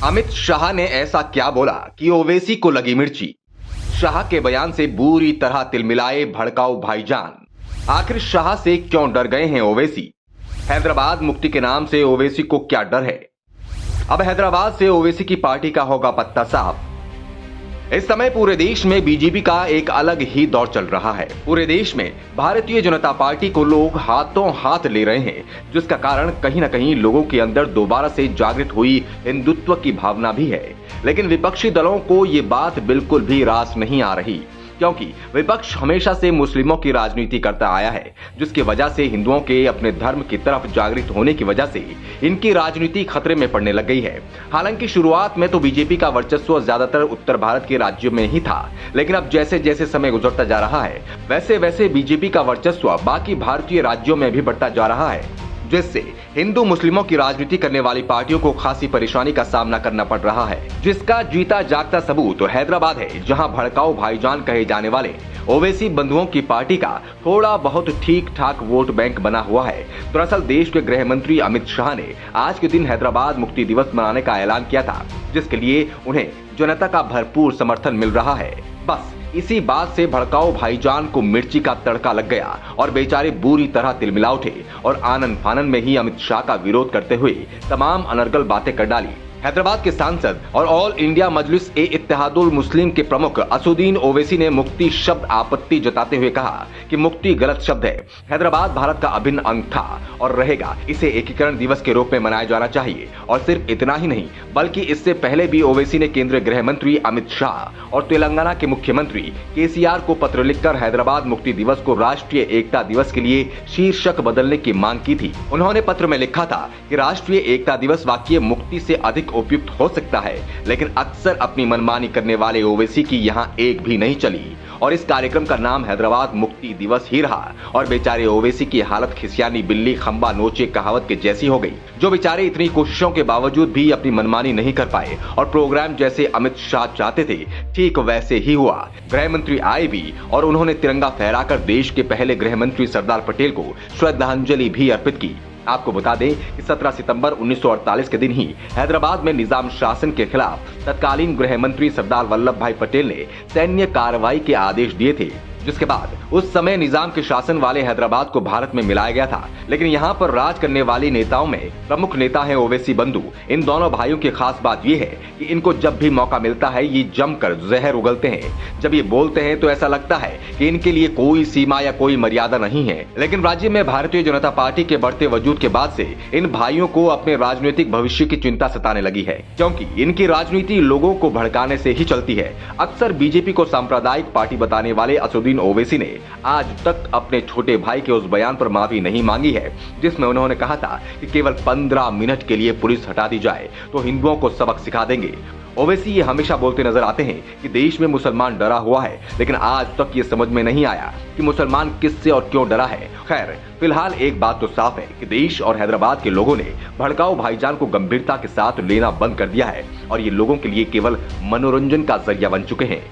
अमित शाह ने ऐसा क्या बोला कि ओवैसी को लगी मिर्ची। शाह के बयान से बुरी तरह तिलमिलाए भड़काऊ भाईजान। आखिर शाह से क्यों डर गए हैं ओवैसी। हैदराबाद मुक्ति के नाम से ओवैसी को क्या डर है। अब हैदराबाद से ओवैसी की पार्टी का होगा पत्ता साफ। इस समय पूरे देश में बीजेपी का एक अलग ही दौर चल रहा है। पूरे देश में भारतीय जनता पार्टी को लोग हाथों हाथ ले रहे हैं, जिसका कारण कहीं ना कहीं लोगों के अंदर दोबारा से जागृत हुई हिंदुत्व की भावना भी है। लेकिन विपक्षी दलों को ये बात बिल्कुल भी रास नहीं आ रही, क्योंकि विपक्ष हमेशा से मुस्लिमों की राजनीति करता आया है, जिसकी वजह से हिंदुओं के अपने धर्म की तरफ जागृत होने की वजह से इनकी राजनीति खतरे में पड़ने लग गई है। हालांकि शुरुआत में तो बीजेपी का वर्चस्व ज्यादातर उत्तर भारत के राज्यों में ही था, लेकिन अब जैसे जैसे समय गुजरता जा रहा है वैसे वैसे बीजेपी का वर्चस्व बाकी भारतीय राज्यों में भी बढ़ता जा रहा है, जिससे हिंदू मुस्लिमों की राजनीति करने वाली पार्टियों को खासी परेशानी का सामना करना पड़ रहा है। जिसका जीता जागता सबूत तो हैदराबाद है, जहां भड़काऊ भाईजान कहे जाने वाले ओवैसी बंधुओं की पार्टी का थोड़ा बहुत ठीक ठाक वोट बैंक बना हुआ है। दरअसल देश के गृह मंत्री अमित शाह ने आज के दिन हैदराबाद मुक्ति दिवस मनाने का ऐलान किया था, जिसके लिए उन्हें जनता का भरपूर समर्थन मिल रहा है। बस इसी बात से भड़काऊ भाईजान को मिर्ची का तड़का लग गया और बेचारे बुरी तरह तिलमिला उठे और आनन फानन में ही अमित शाह का विरोध करते हुए तमाम अनर्गल बातें कर डाली। हैदराबाद के सांसद और ऑल इंडिया मजलिस ए इत्तेहादुल मुस्लिम के प्रमुख असुद्दीन ओवैसी ने मुक्ति शब्द आपत्ति जताते हुए कहा कि मुक्ति गलत शब्द है। हैदराबाद भारत का अभिन्न अंग था और रहेगा। इसे एकीकरण दिवस के रूप में मनाया जाना चाहिए। और सिर्फ इतना ही नहीं, बल्कि इससे पहले भी ओवैसी ने केंद्रीय गृह मंत्री अमित शाह और तेलंगाना के मुख्यमंत्री केसीआर को पत्र लिखकर हैदराबाद मुक्ति दिवस को राष्ट्रीय एकता दिवस के लिए शीर्षक बदलने की मांग की थी। उन्होंने पत्र में लिखा था कि राष्ट्रीय एकता दिवस वाक्य मुक्ति से अधिक उपयुक्त हो सकता है, लेकिन अक्सर अपनी मनमानी करने वाले ओवैसी की यहाँ एक भी नहीं चली और इस कार्यक्रम का नाम हैदराबाद मुक्ति दिवस ही रहा। और बेचारे ओवैसी की हालत खिसियानी बिल्ली खंबा नोचे कहावत के जैसी हो गई। जो बेचारे इतनी कोशिशों के बावजूद भी अपनी मनमानी नहीं कर पाए और प्रोग्राम जैसे अमित शाह चाहते थे ठीक वैसे ही हुआ। गृह मंत्री आए भी और उन्होंने तिरंगा फहराकर देश के पहले गृह मंत्री सरदार पटेल को श्रद्धांजलि भी अर्पित की। आपको बता दें कि 17 सितंबर 1948 के दिन ही हैदराबाद में निजाम शासन के खिलाफ तत्कालीन गृह मंत्री सरदार वल्लभ भाई पटेल ने सैन्य कार्रवाई के आदेश दिए थे, जिसके बाद उस समय निजाम के शासन वाले हैदराबाद को भारत में मिलाया गया था। लेकिन यहाँ पर राज करने वाली नेताओं में प्रमुख नेता है ओवैसी बंधु। इन दोनों भाइयों की खास बात यह है कि इनको जब भी मौका मिलता है ये जमकर जहर उगलते हैं। जब ये बोलते हैं तो ऐसा लगता है कि इनके लिए कोई सीमा या कोई मर्यादा नहीं है। लेकिन राज्य में भारतीय जनता पार्टी के बढ़ते वजूद के बाद से इन भाइयों को अपने राजनीतिक भविष्य की चिंता सताने लगी है, क्योंकि इनकी राजनीति लोगों को भड़काने से ही चलती है। अक्सर बीजेपी को सांप्रदायिक पार्टी बताने वाले असुद्दीन ओवैसी ने आज तक अपने छोटे भाई के उस बयान पर माफी नहीं मांगी है, जिसमें उन्होंने कहा था कि केवल 15 मिनट के लिए पुलिस हटा दी जाए तो हिंदुओं को सबक सिखा देंगे। ओवैसी ये हमेशा बोलते नजर आते हैं कि देश में मुसलमान डरा हुआ है, लेकिन आज तक ये समझ में नहीं आया कि मुसलमान किससे और क्यों डरा है। खैर, फिलहाल एक बात तो साफ है कि देश और हैदराबाद के लोगों ने भड़काऊ भाईजान को गंभीरता के साथ लेना बंद कर दिया है और ये लोगों के लिए केवल मनोरंजन का जरिया बन चुके हैं।